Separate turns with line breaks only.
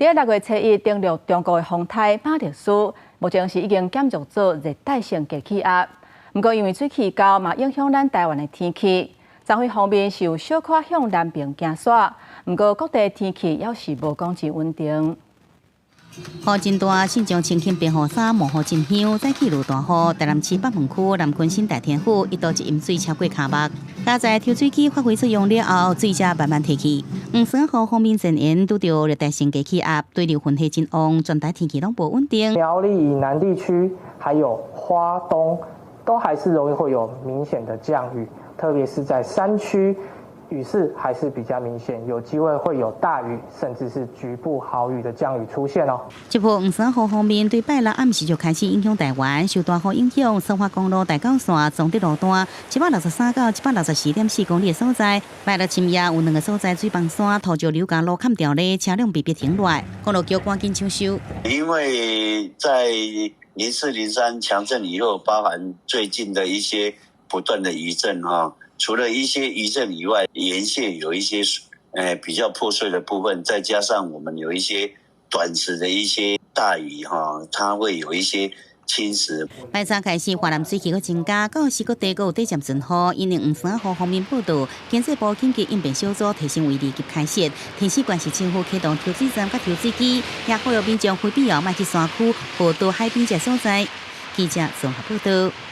在6月7日登陆中国的风台马列斯，目前是已经减弱做热带性低气压。不过因为水气高，嘛影响咱台湾的天气。昨暉方面是有小可向南边行煞，不过各地天气也是无讲真稳定。
雨真大，新疆清轻变雨伞，毛雨真香。早起落大雨，台南市北门区南昆新大天府一度一淹水超过脚目。加在抽水机发挥作用了后，水才慢慢退去。黄山河方面阵营拄到热带性低气压，对流云系真旺，全台天气拢不稳定。
苗栗以南地区还有花东，都还是容易会有明显的降雨，特别是在山区。 雨势还是比较明显，有机会会有大雨，甚至是局部豪雨的降雨出现哦。
这波黄山河方面，对拜六暗时就开始影响台湾，受大雨影响，松花公路大高线总的路段163到164.4公里的所在，拜六深夜有2个所在水崩山、土石流甲路砍掉咧，车辆被迫停落来，公路桥赶紧抢修。
因为在04、03强震以后，包含最近的一些不断的余震哈。 除了一些余震以外，沿线有一些比较破碎的部分，再加上我们有一些短时的一些大雨哈，它会有一些侵蚀。
拜三开始，华南水气又增加，到时各地有短暂阵雨。因为黄山河方面报道，经济部紧急应变小组提升为2级开设，天气关系政府启动抽水站甲抽水机，也呼吁民众非必要莫去山区或到海边这所在。记者综合报道。